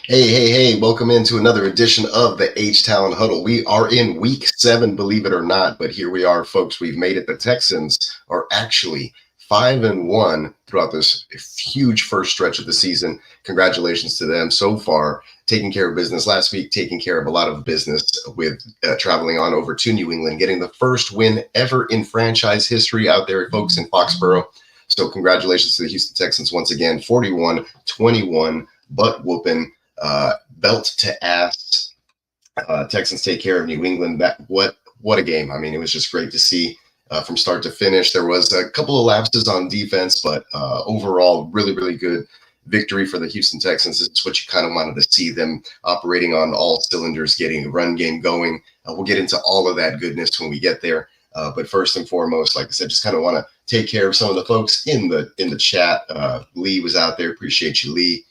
Hey, welcome into another edition of the H-Town Huddle. We are in week 7, believe it or not, but here we are, folks. We've made it. The Texans are actually 5-1 throughout this huge first stretch of the season. Congratulations to them so far, taking care of business last week, taking care of a lot of business with traveling on over to New England, getting the first win ever in franchise history out there, folks, in Foxborough. So congratulations to the Houston Texans once again, 41-21, butt whooping. Belt to ass. Texans take care of New England. What a game! I mean, it was just great to see from start to finish. There was a couple of lapses on defense, but overall, really good victory for the Houston Texans. It's what you kind of wanted to see them operating on all cylinders, getting the run game going. We'll get into all of that goodness when we get there. But first and foremost, like I said, just kind of want to take care of some of the folks in the chat. Lee was out there. Appreciate you, Lee.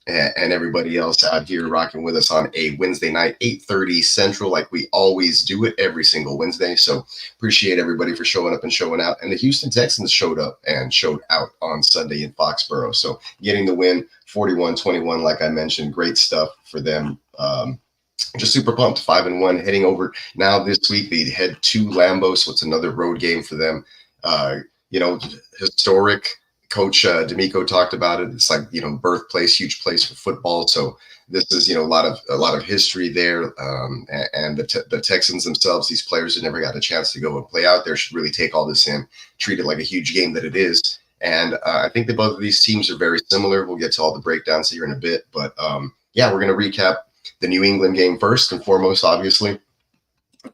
And everybody else out here rocking with us on a Wednesday night, 8:30 Central, like we always do it every single Wednesday. So appreciate everybody for showing up and showing out. And the Houston Texans showed up and showed out on Sunday in Foxborough. So getting the win, 41-21, like I mentioned, great stuff for them. Just super pumped, 5-1, heading over now this week. They head to Lambeau, so it's another road game for them. Historic. Coach D'Amico talked about it. It's like, birthplace, huge place for football. So this is, a lot of history there. And the Texans themselves, these players who never got a chance to go and play out there, should really take all this in, treat it like a huge game that it is. And I think that both of these teams are very similar. We'll get to all the breakdowns here in a bit. But we're going to recap the New England game first and foremost, obviously.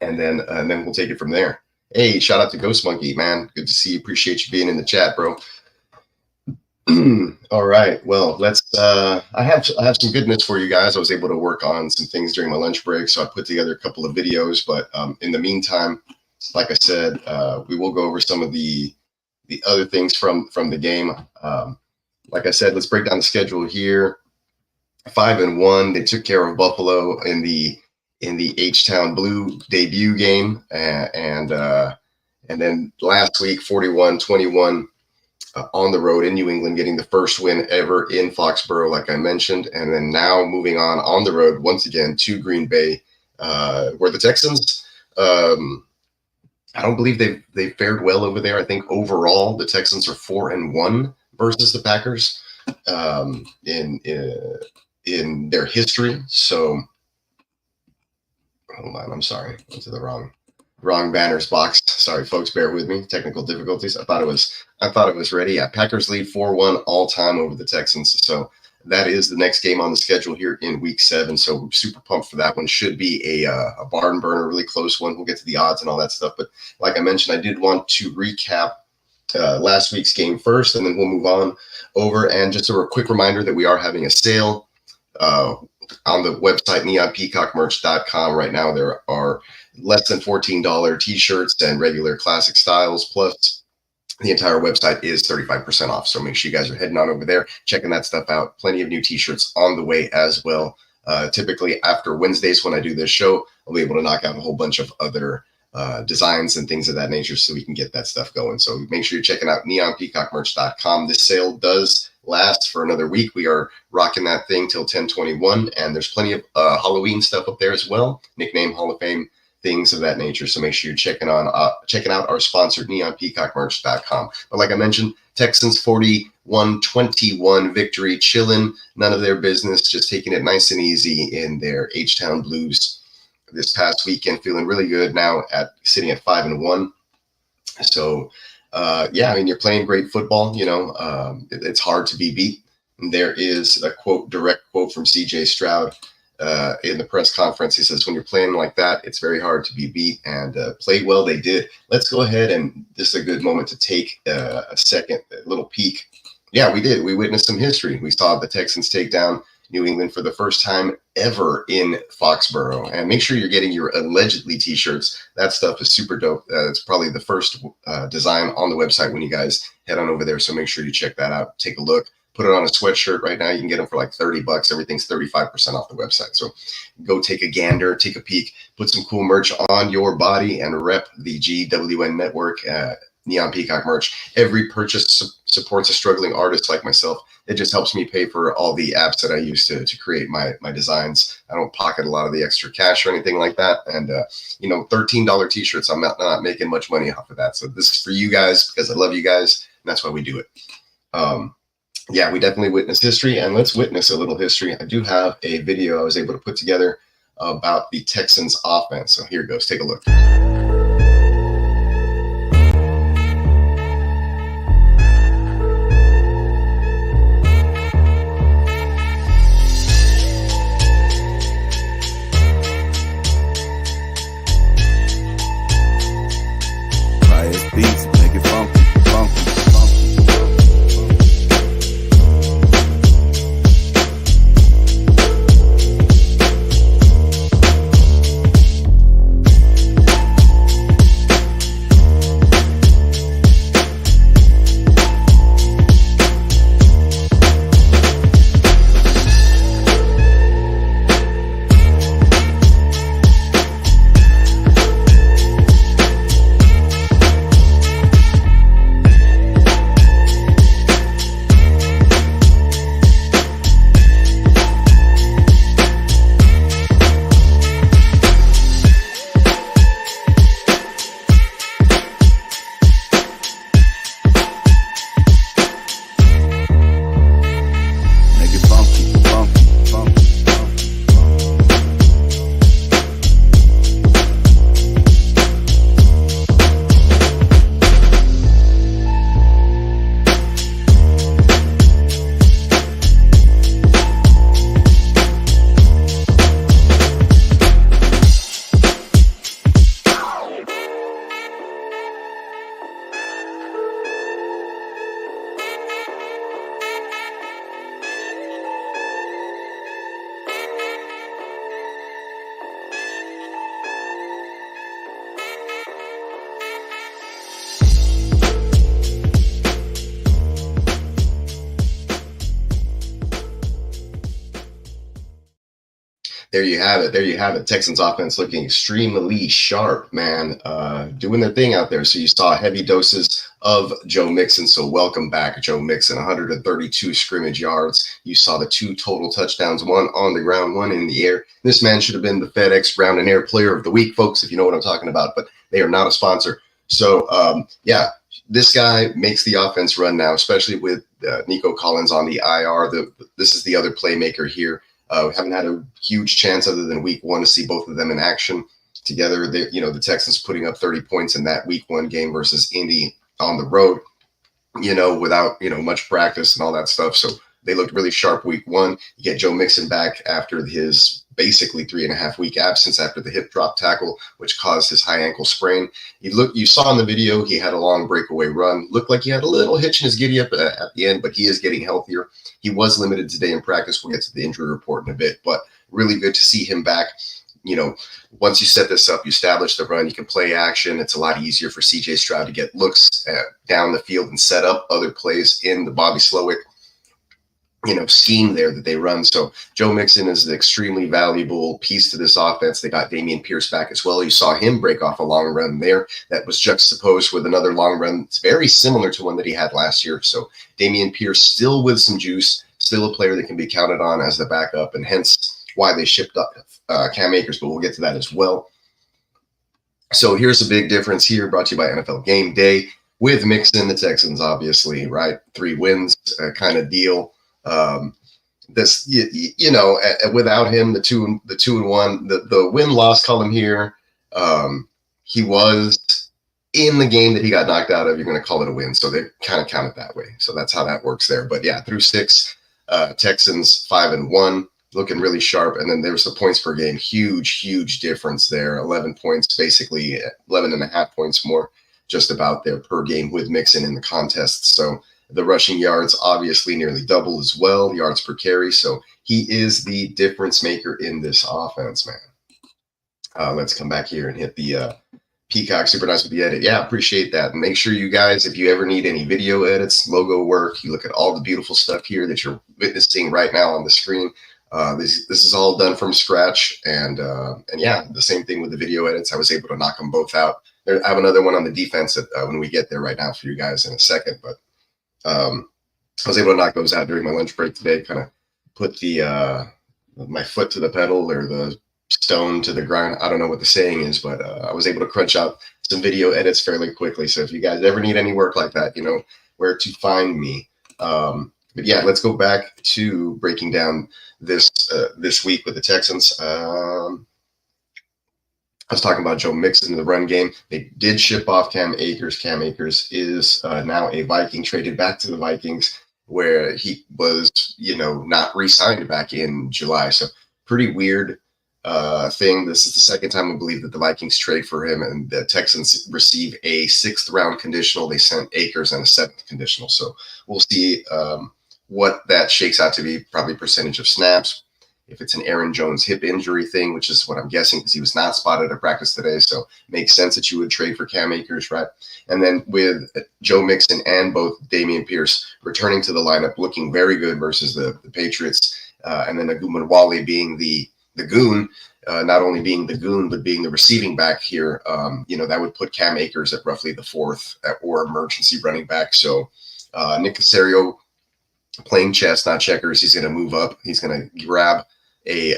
And then we'll take it from there. Hey, shout out to Ghost Monkey, man. Good to see you. Appreciate you being in the chat, bro. All right. Well, let's. I have some goodness for you guys. I was able to work on some things during my lunch break, so I put together a couple of videos. But in the meantime, like I said, we will go over some of the other things from the game. Like I said, let's break down the schedule here. 5-1. They took care of Buffalo in the H-Town Blue debut game, and then last week 41-21. On the road in New England, getting the first win ever in Foxborough, like I mentioned. And then now moving on the road once again to Green Bay, where the Texans, I don't believe they fared well over there. I think overall the Texans are 4-1 versus the Packers in their history. So hold on, I'm sorry, went to the wrong banners box. Sorry, folks, bear with me. Technical difficulties. I thought it was ready. Yeah, Packers lead 4-1 all time over the Texans. So that is the next game on the schedule here in week 7. So we're super pumped for that one. Should be a barn burner, really close one. We'll get to the odds and all that stuff. But like I mentioned, I did want to recap last week's game first, and then we'll move on over. And just a quick reminder that we are having a sale on the website, neonpeacockmerch.com. Right now, there are less than $14 t-shirts and regular classic styles, plus the entire website is 35% off. So make sure you guys are heading on over there, checking that stuff out. Plenty of new t-shirts on the way as well. Typically after Wednesdays when I do this show, I'll be able to knock out a whole bunch of other designs and things of that nature so we can get that stuff going. So make sure you're checking out neonpeacockmerch.com. This sale does last for another week. We are rocking that thing till 10/21, and there's plenty of Halloween stuff up there as well. Nickname Hall of Fame, things of that nature. So make sure you're checking out our sponsor, neonpeacockmerch.com. But like I mentioned, Texans 41-21 victory, chilling, none of their business, just taking it nice and easy in their H-Town Blues this past weekend, feeling really good now sitting at 5-1. So you're playing great football. It's hard to be beat. And there is a direct quote from CJ Stroud in the press conference. He says, when you're playing like that, it's very hard to be beat, and played well. They did. Let's go ahead, and this is a good moment to take a little peek. Yeah, we did. We witnessed some history. We saw the Texans take down New England for the first time ever in Foxborough. And make sure you're getting your allegedly t-shirts. That stuff is super dope. It's probably the first design on the website when you guys head on over there. So make sure you check that out. Take a look. Put it on a sweatshirt right now. You can get them for like $30. Everything's 35% off the website. So go take a gander, take a peek, put some cool merch on your body, and rep the GWN network Neon Peacock merch. Every purchase supports a struggling artist like myself. It just helps me pay for all the apps that I use to create my designs. I don't pocket a lot of the extra cash or anything like that. And, you know, $13 t-shirts, I'm not making much money off of that. So this is for you guys because I love you guys. And that's why we do it. Yeah, we definitely witness history, and let's witness a little history. I do have a video I was able to put together about the Texans offense. So here it goes. Take a look. There you have it. There you have it. Texans offense looking extremely sharp, man. Doing their thing out there. So you saw heavy doses of Joe Mixon. So welcome back, Joe Mixon. 132 scrimmage yards. You saw the 2 total touchdowns, 1 on the ground, 1 in the air. This man should have been the FedEx Ground and Air Player of the Week, folks, if you know what I'm talking about. But they are not a sponsor. So, yeah, this guy makes the offense run now, especially with Nico Collins on the IR. This is the other playmaker here. We haven't had a huge chance other than week 1 to see both of them in action together. The Texans putting up 30 points in that week 1 game versus Indy on the road, without, much practice and all that stuff. So they looked really sharp week 1. You get Joe Mixon back after his basically 3.5 week absence after the hip drop tackle, which caused his high ankle sprain. You saw in the video, he had a long breakaway run. Looked like he had a little hitch in his giddy up at the end, but he is getting healthier. He was limited today in practice. We'll get to the injury report in a bit, but really good to see him back. Once you set this up, you establish the run, you can play action. It's a lot easier for CJ Stroud to get looks down the field and set up other plays in the Bobby Slowick scheme there that they run. So Joe Mixon is an extremely valuable piece to this offense. They got Dameon Pierce back as well. You saw him break off a long run there that was juxtaposed with another long run. It's very similar to one that he had last year. So Dameon Pierce still with some juice, still a player that can be counted on as the backup, and hence why they shipped up Cam Akers, but we'll get to that as well. So here's a big difference here, brought to you by NFL Game Day. With Mixon, the Texans, obviously, right? 3 wins kind of deal. Without him, the 2-1, the win-loss column here, he was in the game that he got knocked out of. You're going to call it a win. So they kind of count it that way. So that's how that works there. But yeah, through 6, Texans 5-1, looking really sharp. And then there's the points per game. Huge difference there. 11 points, basically 11.5 points more just about there per game with Mixon in the contest. So the rushing yards obviously nearly double as well, yards per carry. So he is the difference maker in this offense, man. Let's come back here and hit the Peacock. Super nice with the edit. Yeah, appreciate that. And make sure you guys, if you ever need any video edits, logo work, you look at all the beautiful stuff here that you're witnessing right now on the screen. This is all done from scratch. And yeah, the same thing with the video edits. I was able to knock them both out I have another one on the defense that, when we get there right now for you guys in a second. But I was able to knock those out during my lunch break today. Kind of put my foot to the pedal, or the stone to the grind. I don't know what the saying is, but I was able to crunch out some video edits fairly quickly. So if you guys ever need any work like that, you know where to find me. But yeah, let's go back to breaking down this week with the Texans. I was talking about Joe Mixon in the run game. They did ship off Cam Akers. Cam Akers is now a Viking, traded back to the Vikings, where he was, not re-signed back in July. So pretty weird thing. This is the second time I believe that the Vikings trade for him, and the Texans receive a 6th round conditional. They sent Akers and a 7th conditional. So we'll see what that shakes out to be. Probably percentage of snaps. If it's an Aaron Jones hip injury thing, which is what I'm guessing, because he was not spotted at practice today. So makes sense that you would trade for Cam Akers, right? And then with Joe Mixon and both Dameon Pierce returning to the lineup, looking very good versus the Patriots. And then Wally being the goon, not only being the goon, but being the receiving back here, that would put Cam Akers at roughly the 4th or emergency running back. So Nick Caserio playing chess, not checkers. He's going to move up. He's going to grab he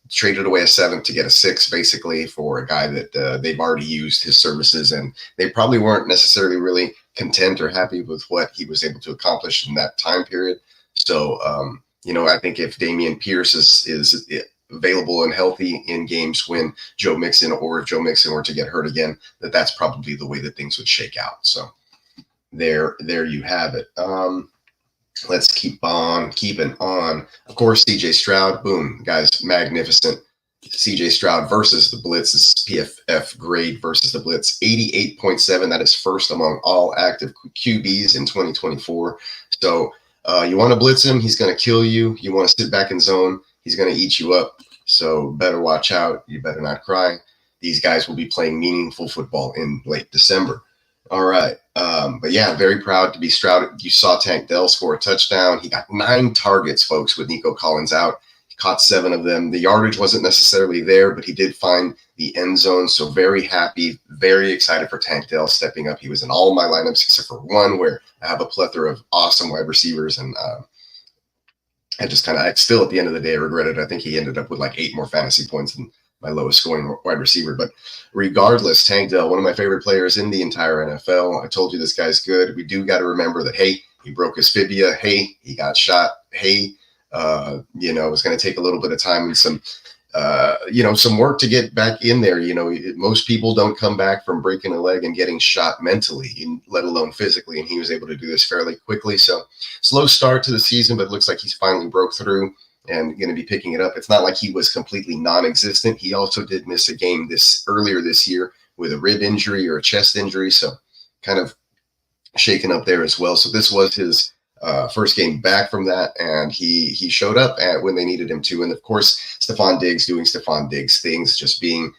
traded away a 7th to get a 6th, basically, for a guy that they've already used his services, and they probably weren't necessarily really content or happy with what he was able to accomplish in that time period. So, I think if Dameon Pierce is available and healthy in games when Joe Mixon, or if Joe Mixon were to get hurt again, that's probably the way that things would shake out. So there you have it. Let's keep on keeping on. Of course, CJ Stroud, boom, guys, magnificent. CJ Stroud versus the Blitz is PFF grade versus the Blitz, 88.7. That is first among all active QBs in 2024. So you want to blitz him, he's going to kill you. You want to sit back in zone, he's going to eat you up. So better watch out. You better not cry. These guys will be playing meaningful football in late December. All right. But yeah, very proud to be Stroud. You saw Tank Dell score a touchdown. He got 9 targets, folks, with Nico Collins out. He caught 7 of them. The yardage wasn't necessarily there, but he did find the end zone. So very happy, very excited for Tank Dell stepping up. He was in all my lineups except for one, where I have a plethora of awesome wide receivers. And I still at the end of the day regret it. I think he ended up with like 8 more fantasy points than my lowest scoring wide receiver. But regardless, Tank Dell, one of my favorite players in the entire NFL. I told you this guy's good. We do got to remember that, hey, he broke his fibia. Hey, he got shot. Hey, it's going to take a little bit of time and some work to get back in there. Most people don't come back from breaking a leg and getting shot mentally, let alone physically. And he was able to do this fairly quickly. So slow start to the season, but it looks like he's finally broke through and going to be picking it up. It's not like he was completely non-existent. He also did miss a game earlier this year with a rib injury or a chest injury, so kind of shaken up there as well. So this was his first game back from that, and he showed up when they needed him to. And of course, Stephon Diggs doing Stephon Diggs things, just being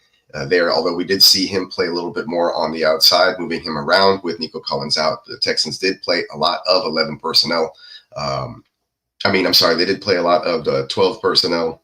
there. Although we did see him play a little bit more on the outside, moving him around with Nico Collins out. The Texans did play a lot of 11 personnel. They did play a lot of 12 personnel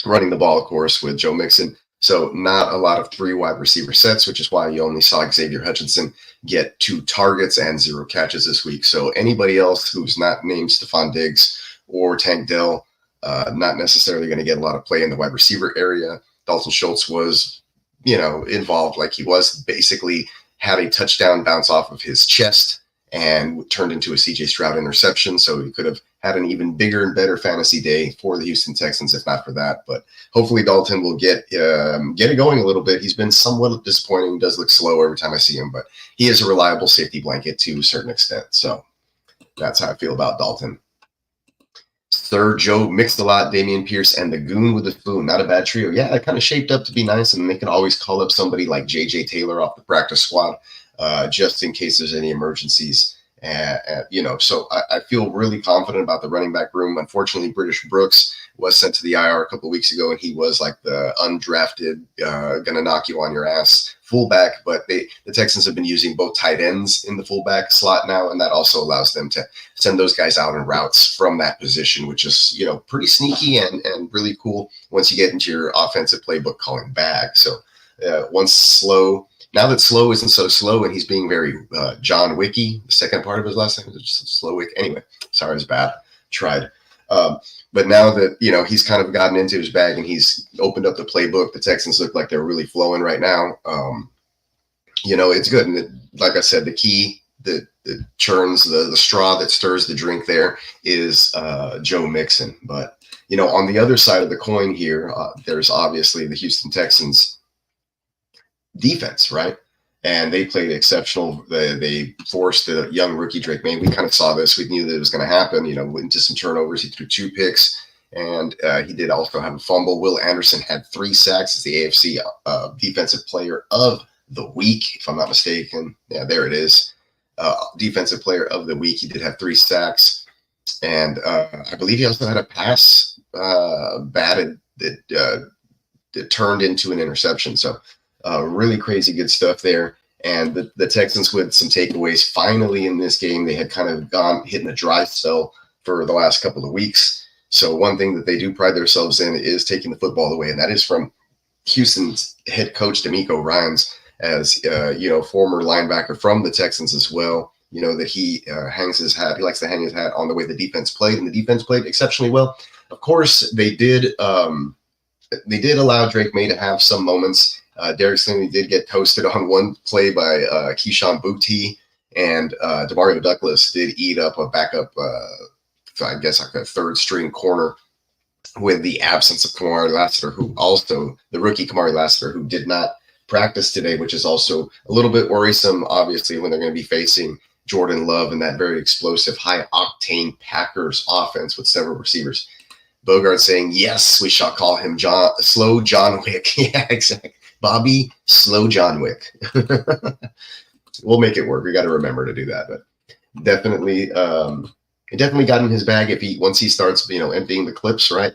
running the ball, of course, with Joe Mixon. So not a lot of 3 wide receiver sets, which is why you only saw Xavier Hutchinson get 2 targets and 0 catches this week. So anybody else who's not named Stephon Diggs or Tank Dell, not necessarily going to get a lot of play in the wide receiver area. Dalton Schultz was, involved, like he was, basically had a touchdown bounce off of his chest and turned into a CJ Stroud interception. So he could have had an even bigger and better fantasy day for the Houston Texans, if not for that. But hopefully Dalton will get it going a little bit. He's been somewhat disappointing. He does look slow every time I see him, but he is a reliable safety blanket to a certain extent. So that's how I feel about Dalton. Third, Joe Mixon, Dameon Pierce, and the Goon with the Spoon. Not a bad trio. Yeah, it kind of shaped up to be nice, and they can always call up somebody like J.J. Taylor off the practice squad, just in case there's any emergencies. So I feel really confident about the running back room. Unfortunately, British Brooks was sent to the IR a couple of weeks ago, and he was like the undrafted, gonna knock you on your ass fullback. But the Texans have been using both tight ends in the fullback slot now, and that also allows them to send those guys out in routes from that position, which is pretty sneaky and really cool once you get into your offensive playbook calling back. So once slow now that Slow isn't so slow and he's being very John Wicky, the second part of his last name is just Slow Wick. Anyway, sorry, it's bad. Tried. But now that, he's kind of gotten into his bag and he's opened up the playbook, the Texans look like they're really flowing right now. It's good. And like I said, the key that churns the straw that stirs the drink there is Joe Mixon. But, on the other side of the coin here, there's obviously the Houston Texans defense, right? And they played exceptional. They forced the young rookie Drake May. We kind of saw this. We knew that it was going to happen. Went into some turnovers. He threw 2 picks, and he did also have a fumble. Will Anderson had 3 sacks as the AFC Defensive Player of the Week, if I'm not mistaken. Yeah, there it is. Defensive Player of the Week. He did have 3 sacks, and I believe he also had a pass batted that turned into an interception. So really crazy good stuff there. And the Texans with some takeaways finally in this game. They had kind of hitting a dry spell for the last couple of weeks. So one thing that they do pride themselves in is taking the football away, and that is from Houston's head coach DeMeco Ryans, as former linebacker from the Texans as well. That he hangs his hat. He likes to hang his hat on the way the defense played, and the defense played exceptionally well. Of course, they did allow Drake May to have some moments. Derek Stingley did get toasted on one play by Keyshawn Boutte, and Demario Douglas did eat up a backup, I guess like a third string corner, with the absence of Kamari Lassiter, the rookie Kamari Lassiter, who did not practice today, which is also a little bit worrisome, obviously, when they're going to be facing Jordan Love and that very explosive, high-octane Packers offense with several receivers. Bogart saying, yes, we shall call him Slow John Wick. Yeah, exactly. Bobby Slow John Wick. We'll make it work. We got to remember to do that. But definitely, it definitely got in his bag once he starts, emptying the clips, right?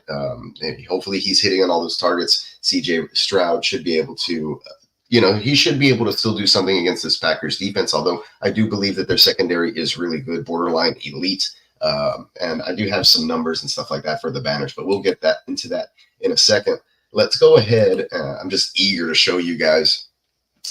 Hopefully he's hitting on all those targets. CJ Stroud should be able to, he should be able to still do something against this Packers defense, although I do believe that their secondary is really good, borderline elite. And I do have some numbers and stuff like that for the banners, but we'll get into that in a second. Let's go ahead. I'm just eager to show you guys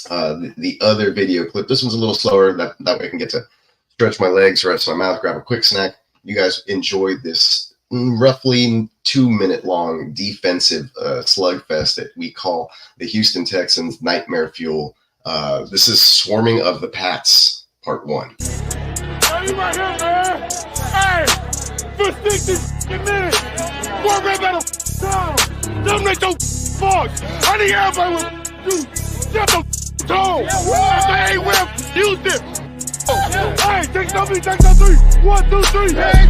the other video clip. This one's a little slower. That way I can get to stretch my legs, rest my mouth, grab a quick snack. You guys enjoyed this roughly 2-minute long defensive slugfest that we call the Houston Texans Nightmare Fuel. This is Swarming of the Pats, Part 1. Are you right here, man? Hey, for 60 minutes, one rep at a time. Don't make no faults. I need everybody with you. Shut the tone. I ain't with Houston. Hey, take something, take that 3. 1, 2, 3. Hey,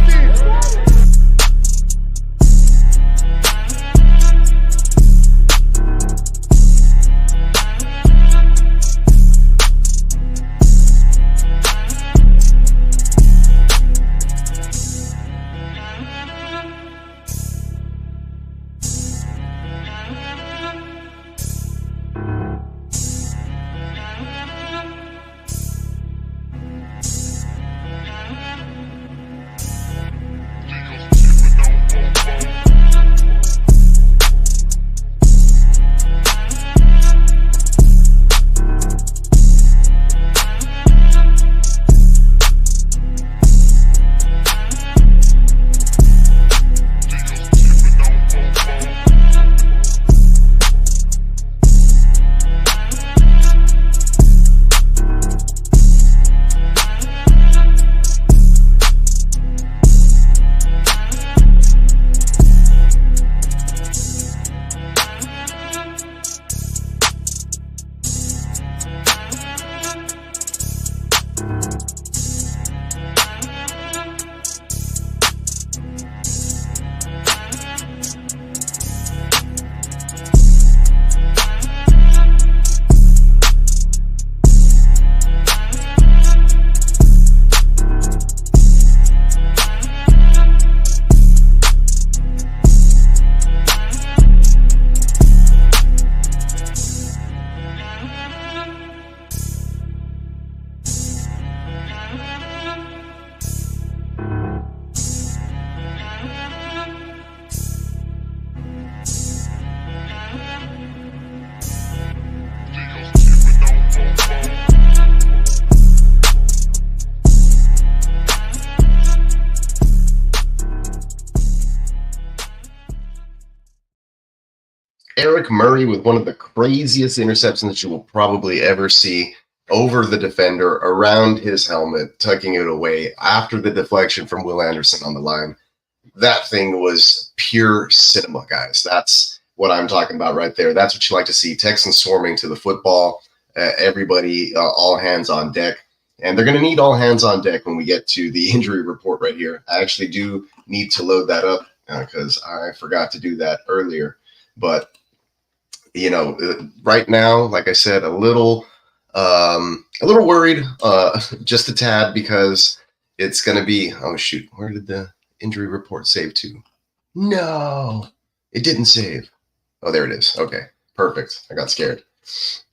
Eric Murray with one of the craziest interceptions that you will probably ever see over the defender, around his helmet, tucking it away after the deflection from Will Anderson on the line. That thing was pure cinema, guys. That's what I'm talking about right there. That's what you like to see. Texans swarming to the football. Everybody, all hands on deck. And they're going to need all hands on deck when we get to the injury report right here. I actually do need to load that up because I forgot to do that earlier. But, you know, right now, like I said, a little worried, just a tad, because it's going to be, oh, shoot, where did the injury report save to? No, it didn't save. Oh, there it is. Okay, perfect. I got scared.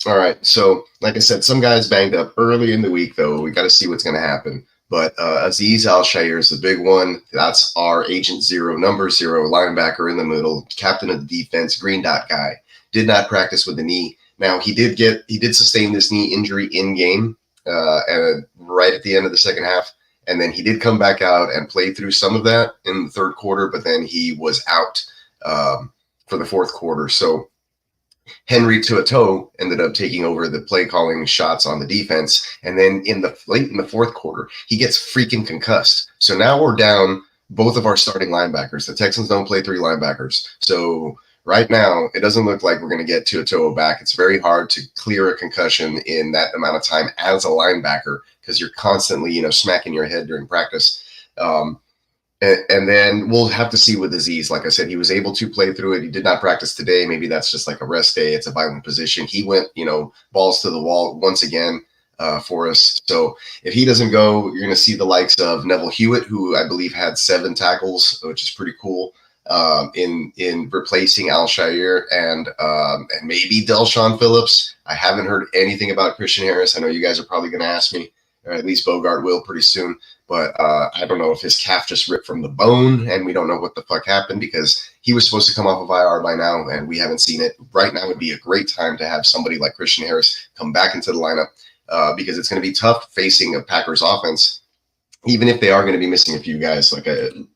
All right, so like I said, some guys banged up early in the week, though. We got to see what's going to happen. But Azeez Al-Shaair is the big one. That's our agent zero, number 0, linebacker in the middle, captain of the defense, green dot guy. Did not practice with the knee. Now, he did sustain this knee injury in game and right at the end of the second half. And then he did come back out and play through some of that in the third quarter, but then he was out for the fourth quarter. So Henry Tuato ended up taking over the play calling shots on the defense. And then late in the fourth quarter, he gets freaking concussed. So now we're down both of our starting linebackers. The Texans don't play 3 linebackers. So right now, it doesn't look like we're going to get Tuato back. It's very hard to clear a concussion in that amount of time as a linebacker because you're constantly, smacking your head during practice. And then we'll have to see with Azeez. Like I said, he was able to play through it. He did not practice today. Maybe that's just like a rest day. It's a violent position. He went, balls to the wall once again for us. So if he doesn't go, you're going to see the likes of Neville Hewitt, who I believe had 7 tackles, which is pretty cool, in replacing Al-Shaair and maybe Delshon Phillips. I haven't heard anything about Christian Harris. I know you guys are probably going to ask me, or at least Bogart will pretty soon. But I don't know if his calf just ripped from the bone and we don't know what the fuck happened because he was supposed to come off of IR by now and we haven't seen it. Right now would be a great time to have somebody like Christian Harris come back into the lineup because it's going to be tough facing a Packers offense. Even if they are going to be missing a few guys, like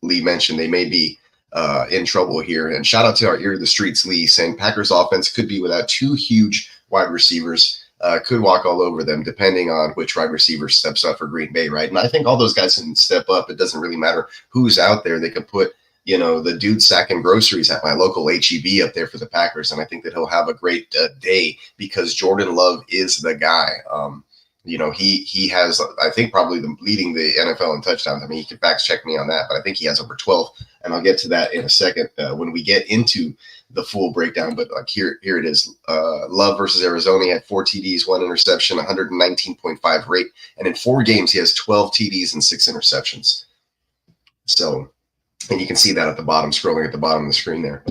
Lee mentioned, they may be in trouble here. And shout out to our ear of the streets, Lee, saying Packers offense could be without 2 huge wide receivers. Could walk all over them depending on which wide receiver steps up for Green Bay, right? And I think all those guys can step up. It doesn't really matter who's out there. They could put, the dude sacking groceries at my local HEB up there for the Packers, and I think that he'll have a great day because Jordan Love is the guy. He has, I think, probably leading the NFL in touchdowns. I mean, he can fact check me on that, but I think he has over 12, and I'll get to that in a second when we get into the full breakdown. But like here it is. Love versus Arizona, he had 4 TDs, 1 interception, 119.5 rate, and in 4 games he has 12 TDs and 6 interceptions. So, and you can see that at the bottom, scrolling at the bottom of the screen there.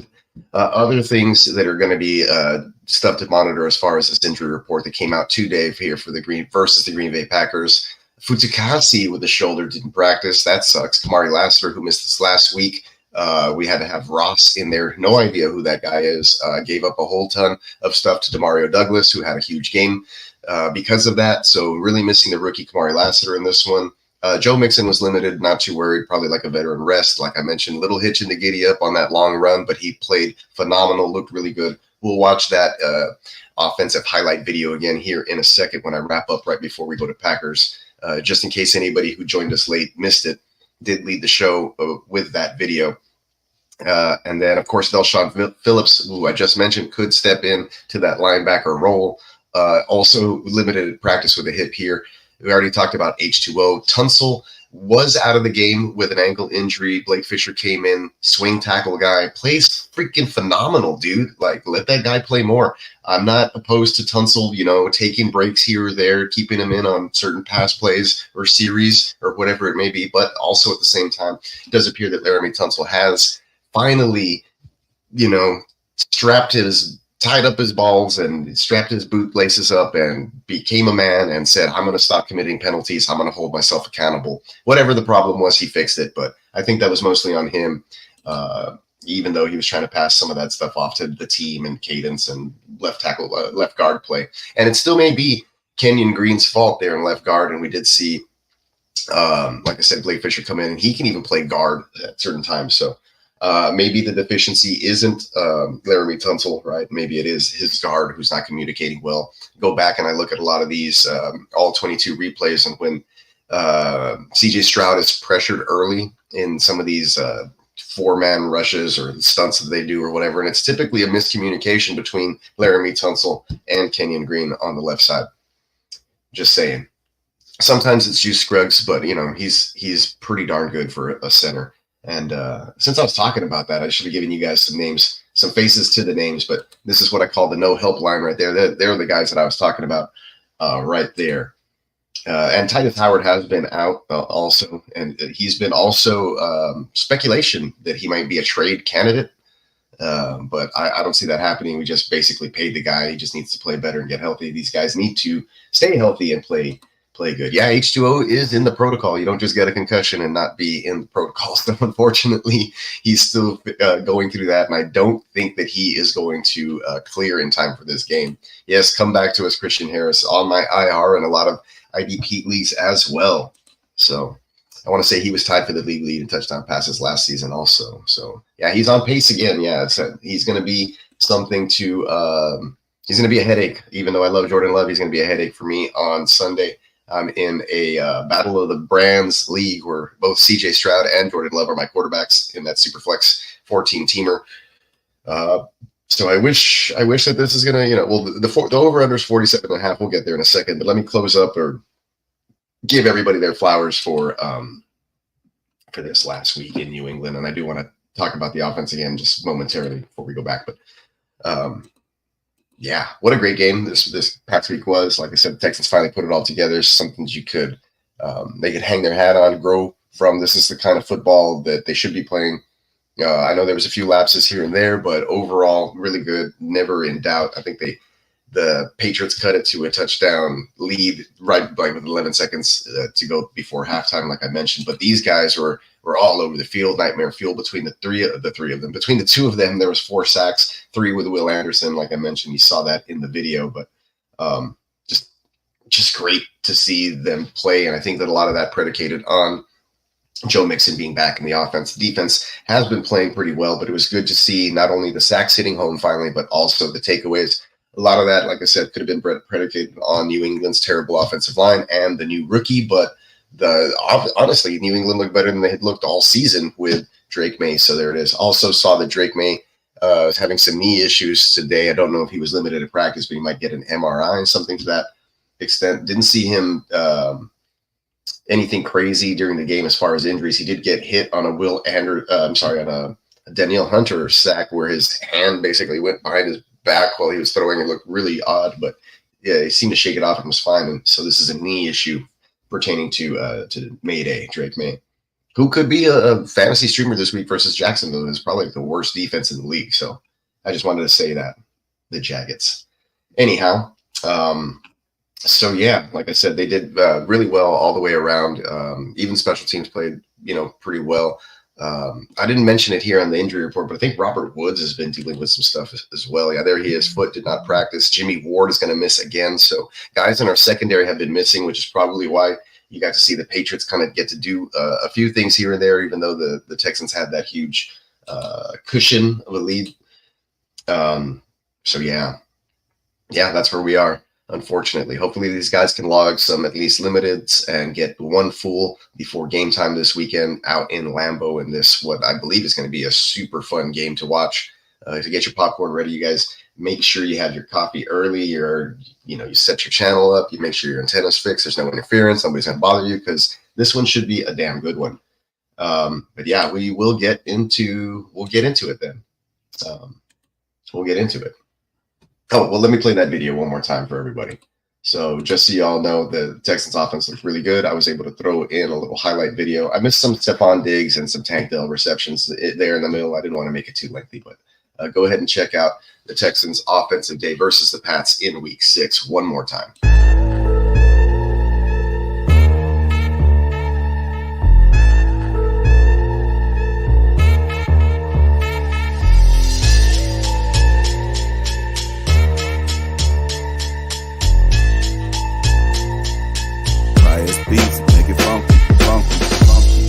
Other things that are going to be stuff to monitor as far as this injury report that came out today here for the Green Bay Packers. Futukasi with the shoulder didn't practice. That sucks. Kamari Lassiter, who missed this last week. We had to have Ross in there. No idea who that guy is. Gave up a whole ton of stuff to Demario Douglas, who had a huge game because of that. So really missing the rookie Kamari Lassiter in this one. Joe Mixon was limited, not too worried, probably like a veteran rest. Like I mentioned, little hitch in the giddy up on that long run, but he played phenomenal, looked really good. We'll watch that offensive highlight video again here in a second when I wrap up right before we go to Packers. Just in case anybody who joined us late missed it, did lead the show with that video. And then, of course, Delshon Phillips, who I just mentioned, could step in to that linebacker role. Also limited practice with a hip here. We already talked about H2O. Tunsil was out of the game with an ankle injury. Blake Fisher came in, swing tackle guy, plays freaking phenomenal, dude. Like, let that guy play more. I'm not opposed to Tunsil, taking breaks here or there, keeping him in on certain pass plays or series or whatever it may be. But also at the same time, it does appear that Laramie Tunsil has finally, tied up his balls and strapped his boot laces up and became a man and said, I'm going to stop committing penalties. I'm going to hold myself accountable. Whatever the problem was, he fixed it. But I think that was mostly on him, even though he was trying to pass some of that stuff off to the team and cadence and left guard play. And it still may be Kenyon Green's fault there in left guard. And we did see, like I said, Blake Fisher come in and he can even play guard at certain times. So Maybe the deficiency isn't Laramie Tunsil, right? Maybe it is his guard who's not communicating well. Go back and I look at a lot of these all 22 replays, and when CJ Stroud is pressured early in some of these 4-man rushes or stunts that they do or whatever, and it's typically a miscommunication between Laramie Tunsil and Kenyon Green on the left side. Just saying. Sometimes it's Juice Scruggs, but he's pretty darn good for a center. And since I was talking about that, I should have given you guys some names, some faces to the names, but this is what I call the no help line right there. They're the guys that I was talking about right there. And Titus Howard has been out also, and he's been also speculation that he might be a trade candidate. But I don't see that happening. We just basically paid the guy. He just needs to play better and get healthy. These guys need to stay healthy and play good. Yeah, H2O is in the protocol. You don't just get a concussion and not be in the protocol. So unfortunately, he's still going through that, and I don't think that he is going to clear in time for this game. Yes, come back to us, Christian Harris, on my IR and a lot of IDP leagues as well. So I want to say he was tied for the league lead in touchdown passes last season also. So yeah, he's on pace again. Yeah, he's going to be something to he's going to be a headache. Even though I love Jordan Love, he's going to be a headache for me on Sunday. I'm in a Battle of the Brands league where both CJ Stroud and Jordan Love are my quarterbacks in that Superflex 14-teamer. So I wish that this is going to, well, the over-under is 47.5. We'll get there in a second, but let me close up or give everybody their flowers for this last week in New England. And I do want to talk about the offense again just momentarily before we go back. But yeah, what a great game this past week was. Like I said, the Texans finally put it all together. Something they could hang their hat on, grow from. This is the kind of football that they should be playing. I know there was a few lapses here and there, but overall, really good. Never in doubt. I think the Patriots cut it to a touchdown lead right with 11 seconds to go before halftime, like I mentioned. But these guys were all over the field. Nightmare fuel between the three of them. Between the two of them, there was 4 sacks, 3 with Will Anderson. Like I mentioned, you saw that in the video. But just great to see them play. And I think that a lot of that predicated on Joe Mixon being back in the offense. The defense has been playing pretty well, but it was good to see not only the sacks hitting home finally, but also the takeaways. A lot of that, like I said, could have been predicated on New England's terrible offensive line and the new rookie. But honestly, New England looked better than they had looked all season with Drake May. So there it is. Also saw that Drake May was having some knee issues today. I don't know if he was limited to practice, but he might get an MRI and something to that extent. Didn't see him anything crazy during the game as far as injuries. He did get hit on on a Danielle Hunter sack where his hand basically went behind his back while he was throwing. It looked really odd, but yeah, he seemed to shake it off and was fine. And so this is a knee issue pertaining to Mayday, Drake May, who could be a fantasy streamer this week versus Jacksonville. Is probably the worst defense in the league. So I just wanted to say that, the Jackets. Anyhow, so yeah, like I said, they did really well all the way around. Even special teams played, pretty well. I didn't mention it here on the injury report, but I think Robert Woods has been dealing with some stuff as well. Yeah, there he is. Foot did not practice. Jimmy Ward is going to miss again. So guys in our secondary have been missing, which is probably why you got to see the Patriots kind of get to do a few things here and there, even though the Texans had that huge cushion of a lead. So yeah, that's where we are. Unfortunately, hopefully these guys can log some at least limiteds and get one full before game time this weekend out in Lambeau in this, what I believe is going to be a super fun game to watch. To get your popcorn ready, you guys make sure you have your coffee early. You set your channel up. You make sure your antenna's fixed. There's no interference. Nobody's going to bother you because this one should be a damn good one. But yeah, we'll get into it then. We'll get into it. Oh, well, let me play that video one more time for everybody. So just so you all know, the Texans offense looks really good. I was able to throw in a little highlight video. I missed some Stephon Diggs and some Tank Dell receptions there in the middle. I didn't want to make it too lengthy, but go ahead and check out the Texans offensive day versus the Pats in week 6 one more time. Beats, make it funky, funky, funky.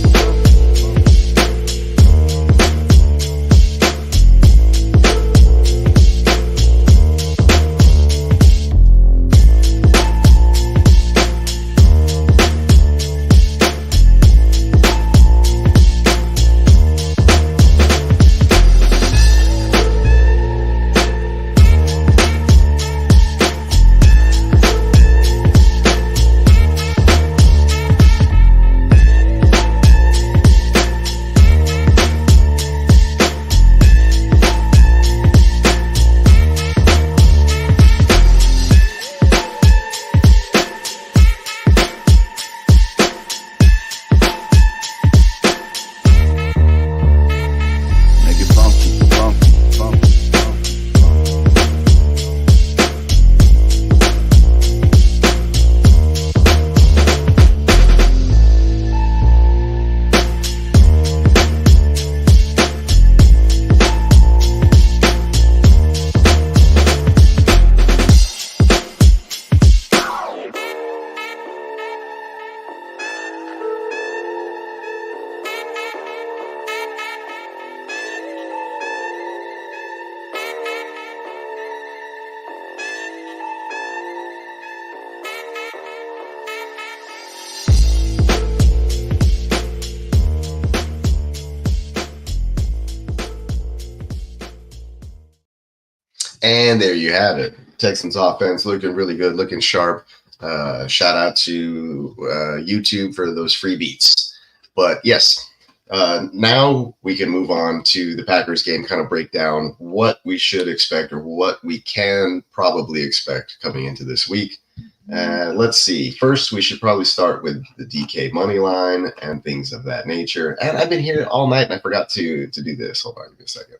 And there you have it. Texans offense looking really good, looking sharp. Shout out to YouTube for those free beats. But yes, now we can move on to the Packers game, kind of break down what we should expect or what we can probably expect coming into this week. Let's see. First, we should probably start with the DK money line and things of that nature. And I've been here all night and I forgot to do this. Hold on, give me a second.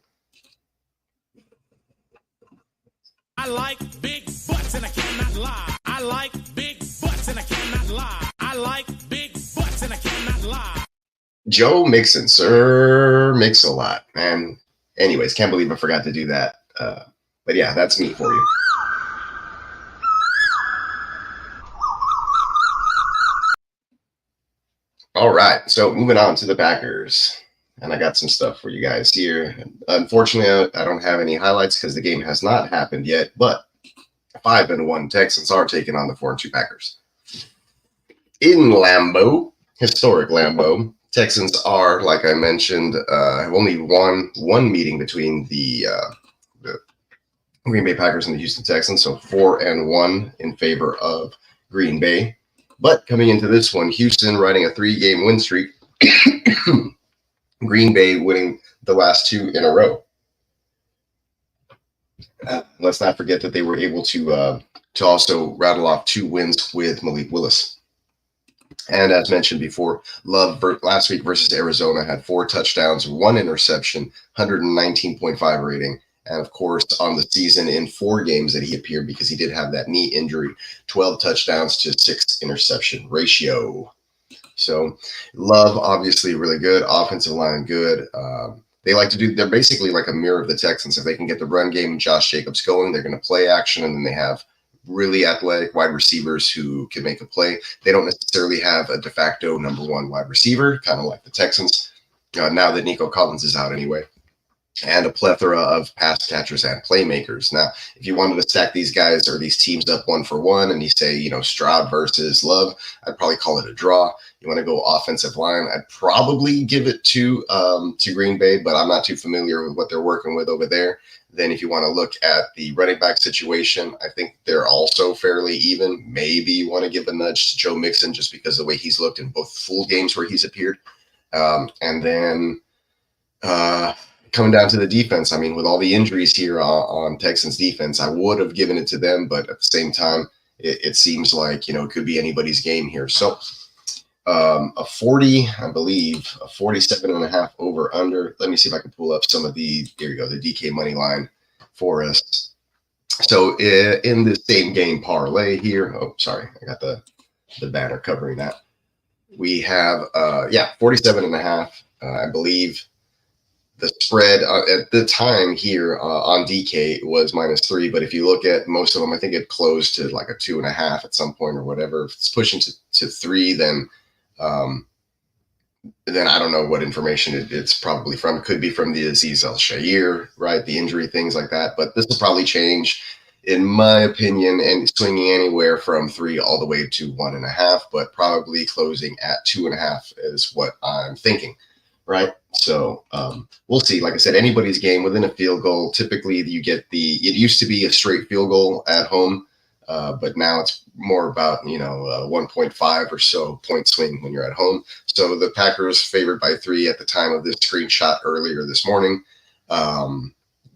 I like big butts and I cannot lie. I like big butts and I cannot lie. I like big butts and I cannot lie. Joe Mixon, Sir Mix-a-Lot. And anyways, can't believe I forgot to do that. But yeah, that's me for you. All right, so moving on to the Packers. And I got some stuff for you guys here. Unfortunately, I don't have any highlights because the game has not happened yet. But 5-1 Texans are taking on the 4-2 Packers. In Lambeau, historic Lambeau, Texans are, like I mentioned, have only won one meeting between the Green Bay Packers and the Houston Texans, so 4-1 in favor of Green Bay. But coming into this one, Houston riding a 3-game win streak. Green Bay winning the last 2 in a row. Let's not forget that they were able to also rattle off 2 wins with Malik Willis. And as mentioned before, Love last week versus Arizona had 4 touchdowns, 1 interception, 119.5 rating. And of course, on the season in 4 games that he appeared because he did have that knee injury, 12 touchdowns to 6 interception ratio. So Love, obviously really good. Offensive line, good. They like to do, they're basically like a mirror of the Texans. If they can get the run game and Josh Jacobs going, they're going to play action. And then they have really athletic wide receivers who can make a play. They don't necessarily have a de facto number 1 wide receiver, kind of like the Texans, now that Nico Collins is out anyway. And a plethora of pass catchers and playmakers. Now, if you wanted to stack these guys or these teams up 1 for 1 and you say, Stroud versus Love, I'd probably call it a draw. You want to go offensive line, I'd probably give it to Green Bay, but I'm not too familiar with what they're working with over there. Then if you want to look at the running back situation, I think they're also fairly even. Maybe you want to give a nudge to Joe Mixon just because of the way he's looked in both full games where he's appeared. And then coming down to the defense, I mean, with all the injuries here on Texans defense, I would have given it to them, but at the same time, it seems like, it could be anybody's game here. So a 40, I believe, a 47.5 over under. Let me see if I can pull up some of the, there you go, the DK money line for us. So in the same game parlay here, oh, sorry, I got the banner covering that. We have, 47.5, I believe. The spread at the time here on DK was -3, but if you look at most of them, I think it closed to like a 2.5 at some point or whatever. If it's pushing to 3, then I don't know what information it's probably from. It could be from the Aziz Al-Shair, right? The injury, things like that. But this will probably change, in my opinion, and swinging anywhere from 3 all the way to 1.5, but probably closing at 2.5 is what I'm thinking. Right. So we'll see. Like I said, anybody's game within a field goal. Typically, you get it used to be a straight field goal at home, but now it's more about, 1.5 or so point swing when you're at home. So the Packers favored by 3 at the time of this screenshot earlier this morning.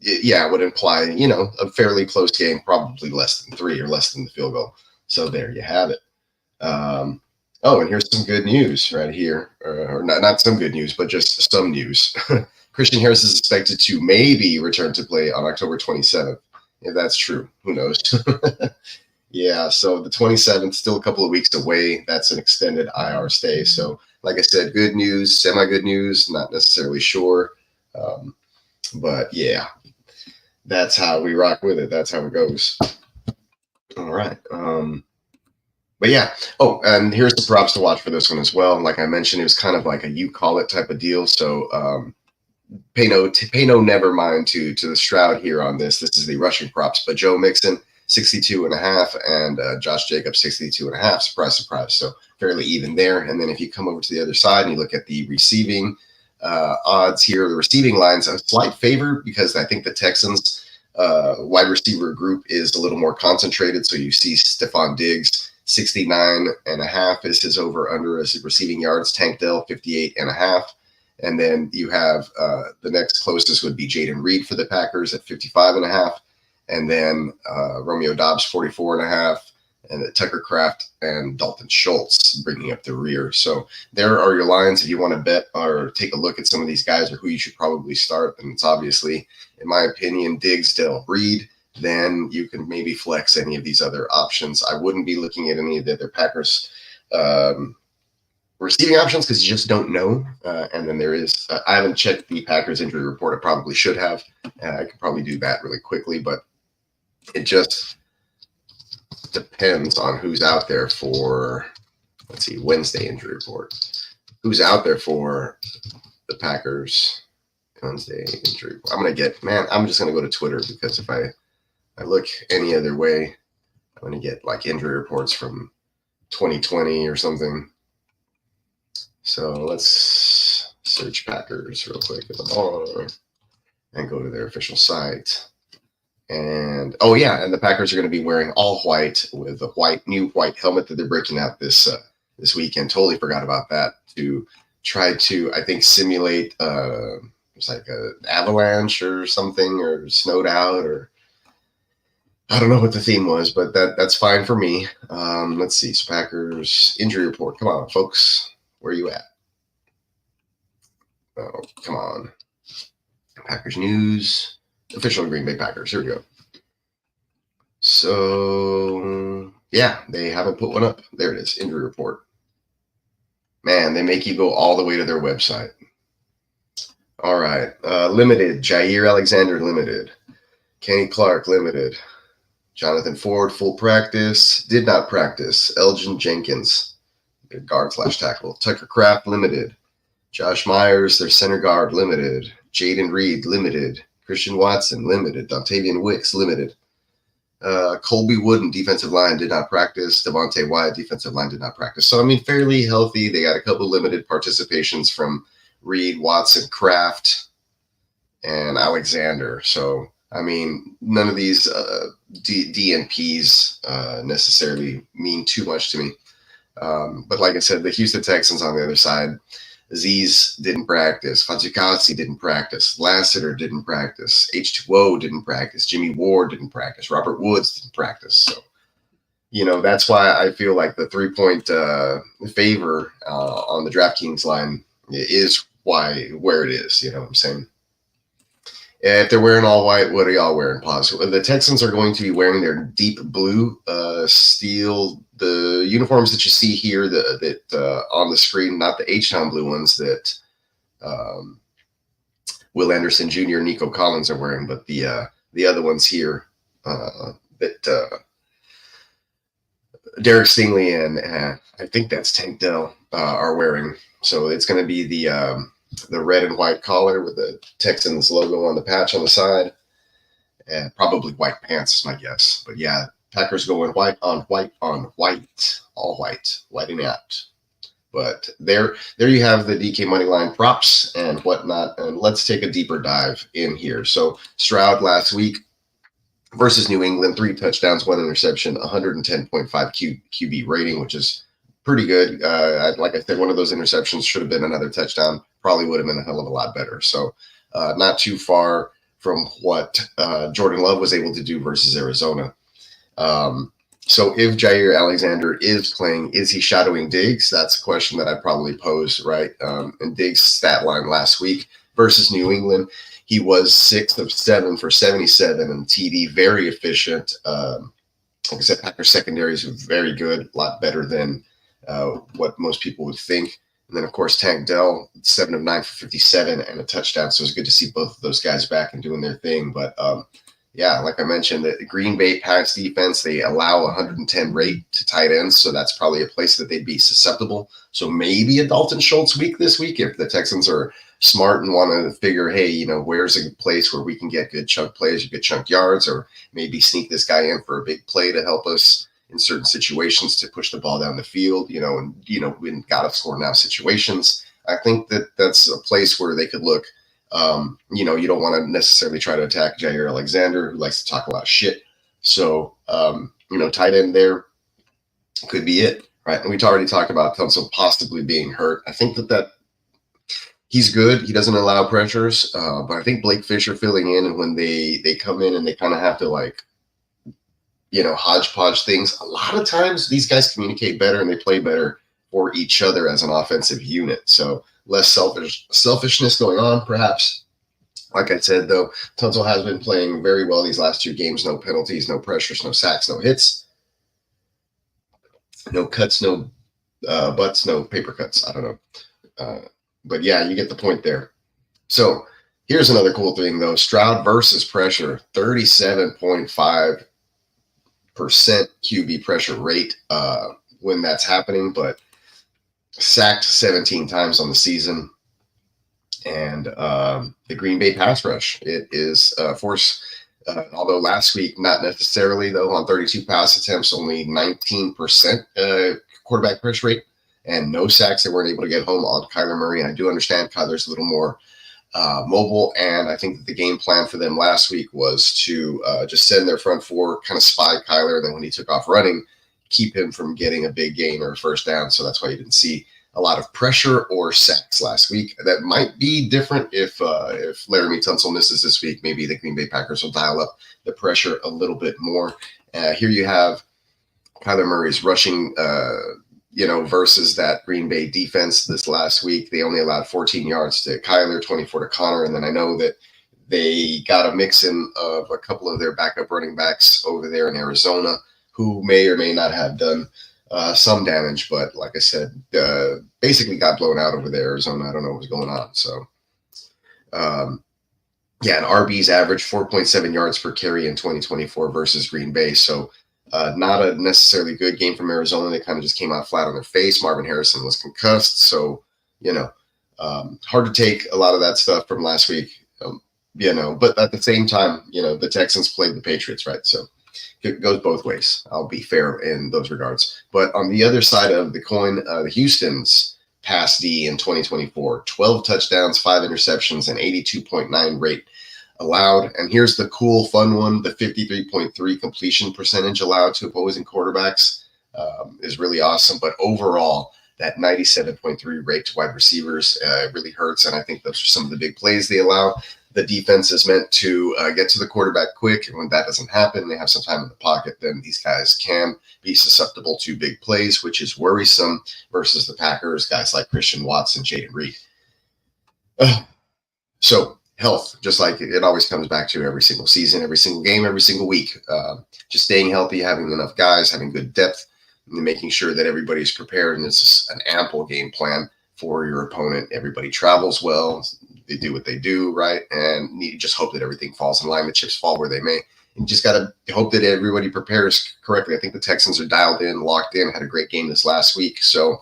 It would imply, a fairly close game, probably less than 3 or less than the field goal. So there you have it. Oh, and here's some good news right here, or not some good news, but just some news. Christian Harris is expected to maybe return to play on October 27th. If that's true, who knows? Yeah, so the 27th, still a couple of weeks away. That's an extended IR stay. So, like I said, good news, semi-good news, not necessarily sure. But yeah, that's how we rock with it. That's how it goes. All right. But yeah. Oh, and here's the props to watch for this one as well. Like I mentioned, it was kind of like a you call it type of deal. So pay no never mind to the Stroud here on this. This is the rushing props. But Joe Mixon, 62.5, and Josh Jacobs, 62.5. Surprise, surprise. So fairly even there. And then if you come over to the other side and you look at the receiving odds here, the receiving line's a slight favor because I think the Texans Wide receiver group is a little more concentrated. So you see Stephon Diggs, 69.5 is his over-under as receiving yards. Tank Dell, 58.5. And then you have the next closest would be Jaden Reed for the Packers at 55.5. And then Romeo Dobbs, 44.5. And Tucker Kraft and Dalton Schultz bringing up the rear. So there are your lines. If you want to bet or take a look at some of these guys or who you should probably start, and it's obviously, in my opinion, Diggs, Dell, Reed. Then you can maybe flex any of these other options. I wouldn't be looking at any of the other Packers receiving options because you just don't know. And then there is, I haven't checked the Packers injury report. I probably should have. I could probably do that really quickly, but it just depends on who's out there for, let's see, Wednesday injury report. Who's out there for the Packers Wednesday injury report? I'm just going to go to Twitter because if I look any other way, I'm going to get like injury reports from 2020 or something. So let's search Packers real quick at the ball and go to their official site. And and the Packers are going to be wearing all white with a new white helmet that they're breaking out this weekend. Totally forgot about that, to try to, I think, simulate it's like an avalanche or something, or snowed out, or I don't know what the theme was, but that's fine for me. Let's see, Packers injury report. Come on, folks, where are you at? Oh, come on, Packers news. Official Green Bay Packers. Here we go. So, yeah, they haven't put one up. There it is, injury report. Man, they make you go all the way to their website. All right. Limited, Jair Alexander limited. Kenny Clark limited. Jonathan Ford, full practice. Did not practice. Elgin Jenkins, their guard/tackle. Tucker Kraft limited. Josh Myers, their center guard, limited. Jaden Reed, limited. Christian Watson, limited. Dontavian Wicks, limited. Colby Wooden, defensive line, did not practice. Devontae Wyatt, defensive line, did not practice. So, I mean, fairly healthy. They got a couple limited participations from Reed, Watson, Kraft, and Alexander. So, I mean, none of these DNPs necessarily mean too much to me. But like I said, the Houston Texans on the other side, Azeez didn't practice. Fazukasi didn't practice. Lassiter didn't practice. H2O didn't practice. Jimmy Ward didn't practice. Robert Woods didn't practice. So, that's why I feel like the 3-point favor on the DraftKings line is where it is. You know what I'm saying? If they're wearing all white, what are y'all wearing? Pause. The Texans are going to be wearing their deep blue steel, the uniforms that you see here that on the screen, not the H-Town blue ones that Will Anderson Jr., Nico Collins are wearing, but the other ones here that Derek Stingley and I think that's Tank Dell are wearing. So it's going to be the red and white collar with the Texans logo on the patch on the side, and probably white pants is my guess. But yeah, Packers going white on white on white, all white, whiting out. But there you have the DK money line props and whatnot. And let's take a deeper dive in here. So Stroud last week versus New England, 3 touchdowns, 1 interception, 110.5 QB rating, which is pretty good. Like I said, one of those interceptions should have been another touchdown. Probably would have been a hell of a lot better. So not too far from what Jordan Love was able to do versus Arizona. So if Jair Alexander is playing, is he shadowing Diggs? That's a question that I'd probably pose, right? And Diggs' stat line last week versus New England, he was 6 of 7 for 77 and TD, very efficient. Like I said, Packers secondary is very good, a lot better than what most people would think. And then, of course, Tank Dell, 7 of 9 for 57 and a touchdown. So it's good to see both of those guys back and doing their thing. But, yeah, like I mentioned, the Green Bay pass defense, they allow 110 rate to tight ends. So that's probably a place that they'd be susceptible. So maybe a Dalton Schultz week this week if the Texans are smart and want to figure, hey, where's a place where we can get good chunk plays or good chunk yards, or maybe sneak this guy in for a big play to help us in certain situations to push the ball down the field, in got to score now situations. I think that's a place where they could look You don't want to necessarily try to attack Jair Alexander, who likes to talk a lot of shit. So, tight end there could be it, right? And we've already talked about Tunsil possibly being hurt. I think that he's good. He doesn't allow pressures, but I think Blake Fisher filling in, and when they come in and they kind of have to hodgepodge things, a lot of times these guys communicate better and they play better for each other as an offensive unit. So less selfishness going on, perhaps. Like I said, though, Tunsil has been playing very well these last 2 games. No penalties, no pressures, no sacks, no hits, no cuts, no butts, no paper cuts. I don't know. But yeah, you get the point there. So here's another cool thing, though. Stroud versus pressure, 37.5% QB pressure rate when that's happening, but sacked 17 times on the season. And the Green Bay pass rush, it is force. Although last week, not necessarily, though, on 32 pass attempts, only 19% quarterback pressure rate and no sacks. They weren't able to get home on Kyler Murray. And I do understand Kyler's a little more mobile. And I think that the game plan for them last week was to just send their front four, kind of spy Kyler. And then when he took off running, keep him from getting a big gain or a first down. So that's why you didn't see a lot of pressure or sacks last week. That might be different if Laramie Tunsil misses this week. Maybe the Green Bay Packers will dial up the pressure a little bit more. Here you have Kyler Murray's rushing, versus that Green Bay defense this last week. They only allowed 14 yards to Kyler, 24 to Connor. And then I know that they got a mix-in of a couple of their backup running backs over there in Arizona who may or may not have done some damage, but like I said, basically got blown out over there, Arizona. I don't know what was going on. So, and RB's average 4.7 yards per carry in 2024 versus Green Bay. So, not a necessarily good game from Arizona. They kind of just came out flat on their face. Marvin Harrison was concussed. So, hard to take a lot of that stuff from last week, but at the same time, the Texans played the Patriots, right? So, it goes both ways. I'll be fair in those regards. But on the other side of the coin, the Houston's pass D in 2024, 12 touchdowns, 5 interceptions, and 82.9 rate allowed. And here's the cool, fun one. The 53.3 completion percentage allowed to opposing quarterbacks is really awesome. But overall, that 97.3 rate to wide receivers really hurts. And I think those are some of the big plays they allow. The defense is meant to get to the quarterback quick. And when that doesn't happen, they have some time in the pocket, then these guys can be susceptible to big plays, which is worrisome versus the Packers, guys like Christian Watson, Jaden Reed. So health, just like it always comes back to every single season, every single game, every single week. Just staying healthy, having enough guys, having good depth, and making sure that everybody's prepared. And it's an ample game plan for your opponent. Everybody travels well. They do what they do, right? And you just hope that everything falls in line. The chips fall where they may. And you just got to hope that everybody prepares correctly. I think the Texans are dialed in, locked in, had a great game this last week. So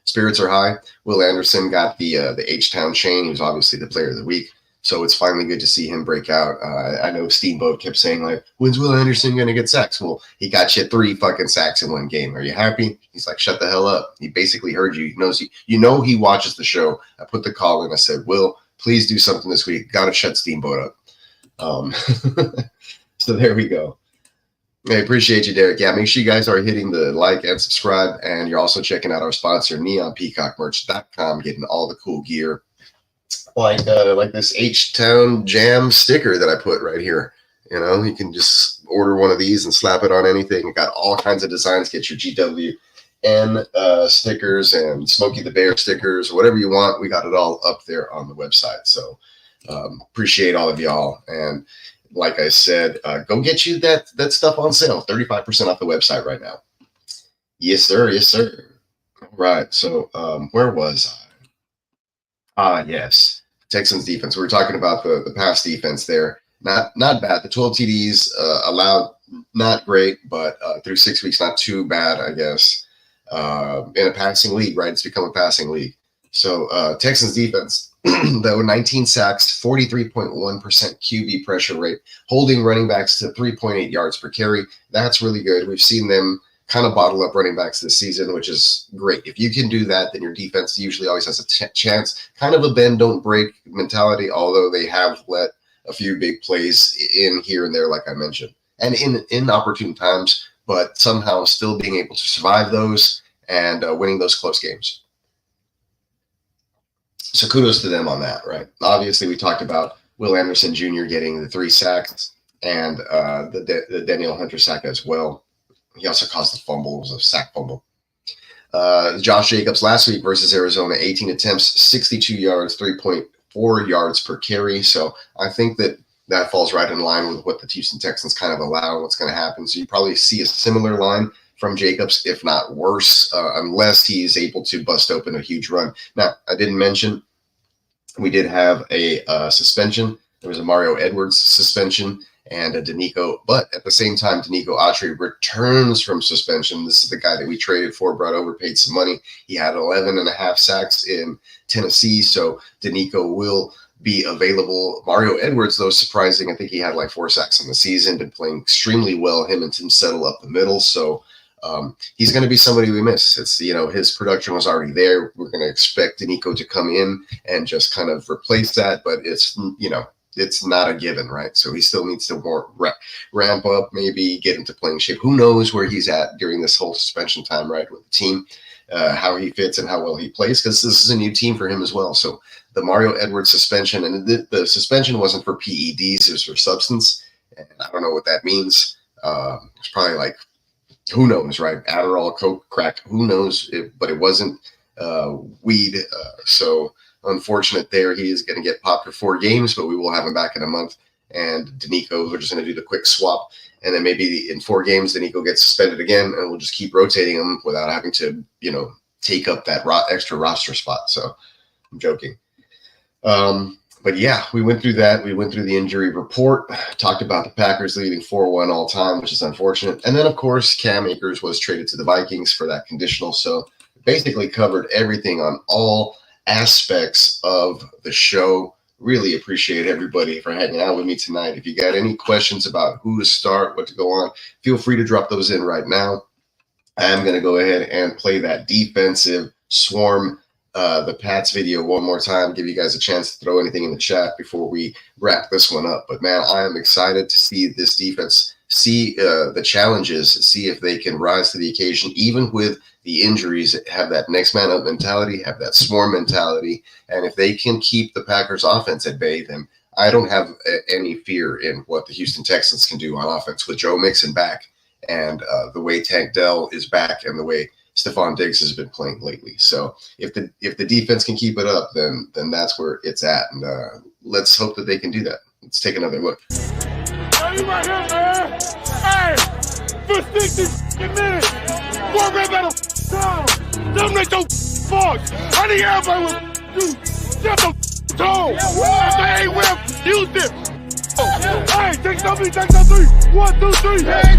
spirits are high. Will Anderson got the H-Town chain. He was obviously the player of the week. So it's finally good to see him break out. I know Steamboat kept saying, like, when's Will Anderson going to get sacks? Well, he got you 3 fucking sacks in one game. Are you happy? He's like, shut the hell up. He basically heard you. He knows he watches the show. I put the call in. I said, Will, please do something this week. Got to shut Steamboat up. So there we go. I appreciate you, Derek. Yeah, make sure you guys are hitting the like and subscribe. And you're also checking out our sponsor, neonpeacockmerch.com, getting all the cool gear. Like this H-Town Jam sticker that I put right here. You can just order one of these and slap it on anything. It got all kinds of designs. Get your GWN stickers and Smokey the Bear stickers, whatever you want. We got it all up there on the website. So appreciate all of y'all. And like I said, go get you that stuff on sale. 35% off the website right now. Yes, sir. Yes, sir. All right. So where was I? Yes. Texans defense. We were talking about the pass defense there. Not bad. The 12 TDs allowed, not great, but through 6 weeks, not too bad, I guess. In a passing league, right? It's become a passing league. So Texans defense, though, 19 sacks, 43.1% QB pressure rate, holding running backs to 3.8 yards per carry. That's really good. We've seen them kind of bottle up running backs this season, which is great. If you can do that, then your defense usually always has a chance. Kind of a bend, don't break mentality, although they have let a few big plays in here and there, like I mentioned, and in opportune times, but somehow still being able to survive those and winning those close games. So kudos to them on that, right? Obviously, we talked about Will Anderson Jr. getting the 3 sacks and the Danielle Hunter sack as well. He also caused the fumble. It was a sack fumble. Josh Jacobs last week versus Arizona, 18 attempts, 62 yards, 3.4 yards per carry. So I think that falls right in line with what the Houston Texans kind of allow and what's going to happen. So you probably see a similar line from Jacobs, if not worse, unless he's able to bust open a huge run. Now, I didn't mention we did have a suspension. There was a Mario Edwards suspension and a Danico, but at the same time, Danico Autry returns from suspension. This is the guy that we traded for, brought over, paid some money. He had 11.5 sacks in Tennessee, so Danico will be available. Mario Edwards, though, surprising. I think he had like 4 sacks in the season, been playing extremely well. Him and Tim Settle up the middle, so he's going to be somebody we miss. It's, his production was already there. We're going to expect Danico to come in and just kind of replace that, but it's not a given, right? So he still needs to more ramp up, maybe get into playing shape. Who knows where he's at during this whole suspension time, right, with the team, how he fits and how well he plays, because this is a new team for him as well. So the Mario Edwards suspension, and the suspension wasn't for PEDs, it was for substance, and I don't know what that means. It's probably like, who knows, right? Adderall, coke, crack, who knows, but it wasn't weed, so unfortunate there. He is going to get popped for 4 games, but we will have him back in a month. And Danico, we're just going to do the quick swap. And then maybe in 4 games, Danico gets suspended again, and we'll just keep rotating him without having to, take up that extra roster spot. So I'm joking. But yeah, we went through that. We went through the injury report, talked about the Packers leading 4-1 all time, which is unfortunate. And then, of course, Cam Akers was traded to the Vikings for that conditional. So basically covered everything on all aspects of the show. Really appreciate everybody for hanging out with me tonight. If you got any questions about who to start, what to go on, feel free to drop those in right now. I'm going to go ahead and play that defensive swarm, the Pats video one more time, give you guys a chance to throw anything in the chat before we wrap this one up. But man, I am excited to see this defense, see the challenges, see if they can rise to the occasion, even with the injuries, have that next man up mentality, have that swarm mentality. And if they can keep the Packers offense at bay, then I don't have any fear in what the Houston Texans can do on offense with Joe Mixon back and the way Tank Dell is back and the way Stephon Diggs has been playing lately. So if the defense can keep it up, then that's where it's at. And let's hope that they can do that. Let's take another look. Hey, you right here, man. Hey, for 60 minutes. One rep at a time. Don't let your fucks. I need everybody with you. Shut the tone. If they ain't with, use it. Hey, take some 3. 1, 2, 3. Hey,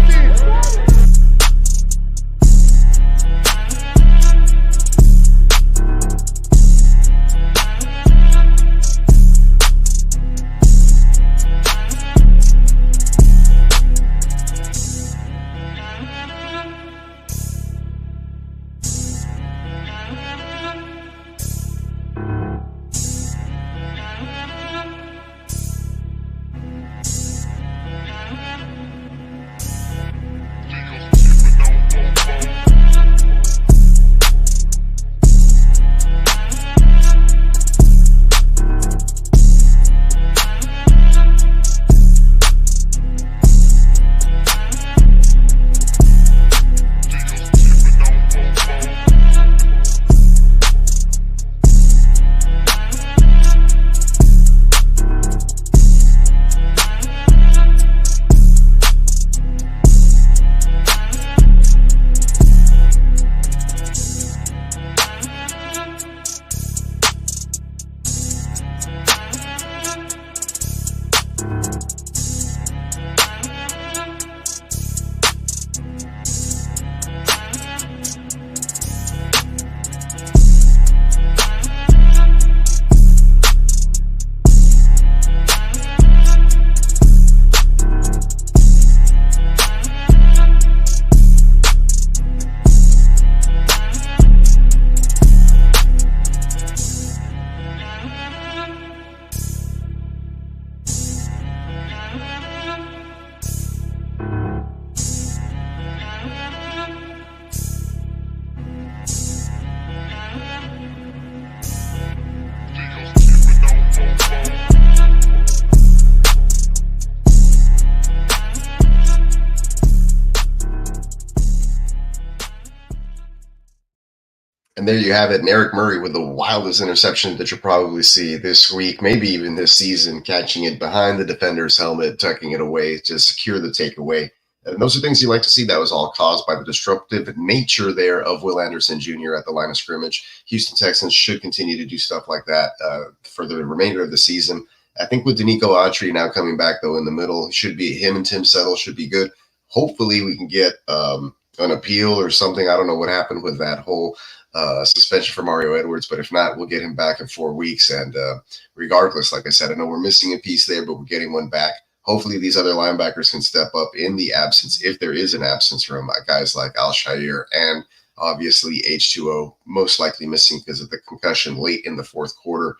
And there you have it. And Eric Murray with the wildest interception that you'll probably see this week, maybe even this season, catching it behind the defender's helmet, tucking it away to secure the takeaway. And those are things you like to see. That was all caused by the disruptive nature there of Will Anderson Jr. at the line of scrimmage. Houston Texans should continue to do stuff like that for the remainder of the season. I think with Danico Autry now coming back, though, in the middle, should be him and Tim Settle should be good. Hopefully we can get an appeal or something. I don't know what happened with that whole suspension for Mario Edwards, but if not, we'll get him back in 4 weeks. And regardless, like I said, I know we're missing a piece there, but we're getting one back. Hopefully these other linebackers can step up in the absence, if there is an absence from guys like Al-Shaair and obviously H2O, most likely missing because of the concussion late in the fourth quarter.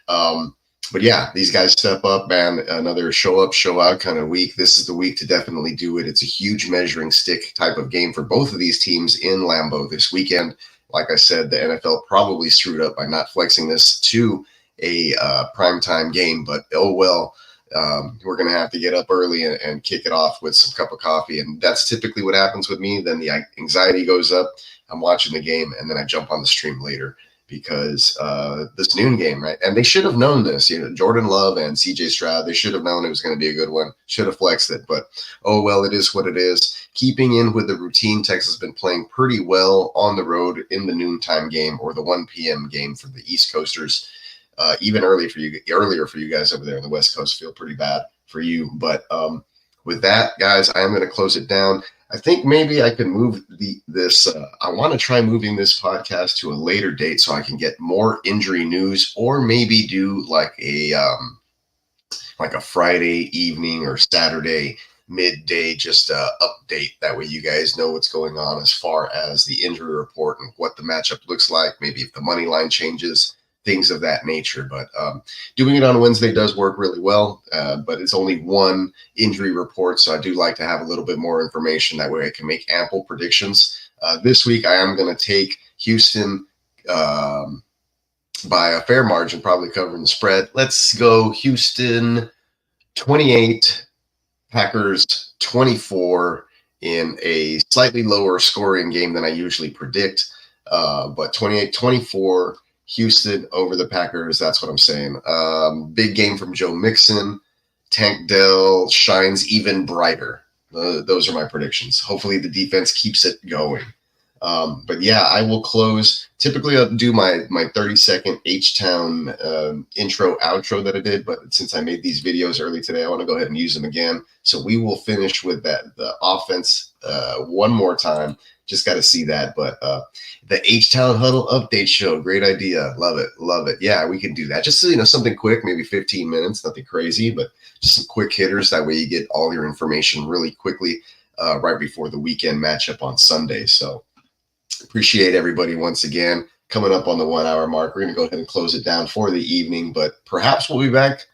But yeah, these guys step up, man. Another show up, show out kind of week. This is the week to definitely do it. It's a huge measuring stick type of game for both of these teams in Lambeau this weekend. Like I said, the NFL probably screwed up by not flexing this to a primetime game, but oh well. We're going to have to get up early and kick it off with some cup of coffee. And that's typically what happens with me. Then the anxiety goes up. I'm watching the game, and then I jump on the stream later because this noon game, right? And they should have known this. Jordan Love and CJ Stroud, they should have known it was going to be a good one. Should have flexed it. But, oh, well, it is what it is. Keeping in with the routine, Texas has been playing pretty well on the road in the noontime game or the 1 p.m. game for the East Coasters. Even earlier for you guys over there on the West Coast, feel pretty bad for you. But with that, guys, I am going to close it down. I think maybe I can move this. I want to try moving this podcast to a later date so I can get more injury news, or maybe do like a Friday evening or Saturday midday just update. That way you guys know what's going on as far as the injury report and what the matchup looks like. Maybe if the money line changes, things of that nature. But doing it on Wednesday does work really well, but it's only one injury report, so I do like to have a little bit more information. That way I can make ample predictions. This week I am going to take Houston by a fair margin, probably covering the spread. Let's go Houston 28, Packers 24 in a slightly lower scoring game than I usually predict, but 28-24 Houston over the Packers. That's what I'm saying. Big game from Joe Mixon. Tank Dell shines even brighter. Those are my predictions. Hopefully the defense keeps it going. But yeah, I will close. Typically I'll do my 30-second H-Town intro, outro that I did. But since I made these videos early today, I want to go ahead and use them again. So we will finish with the offense one more time. Just got to see that. But the H-Town Huddle update show, great idea. Love it. Love it. Yeah, we can do that. Just so something quick, maybe 15 minutes, nothing crazy, but just some quick hitters. That way you get all your information really quickly right before the weekend matchup on Sunday. So appreciate everybody once again coming up on the 1 hour mark. We're going to go ahead and close it down for the evening, but perhaps we'll be back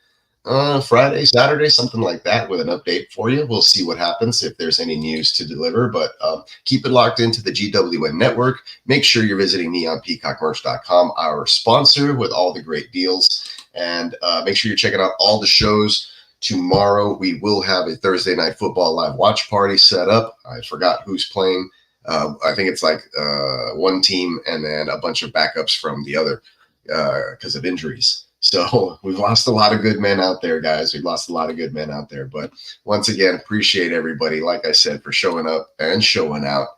Friday, Saturday, something like that with an update for you. We'll see what happens if there's any news to deliver, but keep it locked into the GWN network. Make sure you're visiting neonpeacockmerch.com, our sponsor with all the great deals, and make sure you're checking out all the shows. Tomorrow we will have a Thursday night football live watch party set up. I forgot who's playing. I think it's like one team and then a bunch of backups from the other because of injuries. So we've lost a lot of good men out there, guys. We've lost a lot of good men out there. But once again, appreciate everybody, like I said, for showing up and showing out.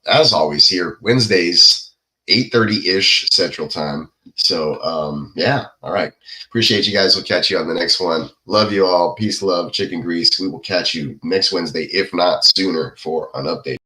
As always here, Wednesdays, 8:30-ish Central Time. So, yeah, all right. Appreciate you guys. We'll catch you on the next one. Love you all. Peace, love, chicken grease. We will catch you next Wednesday, if not sooner, for an update.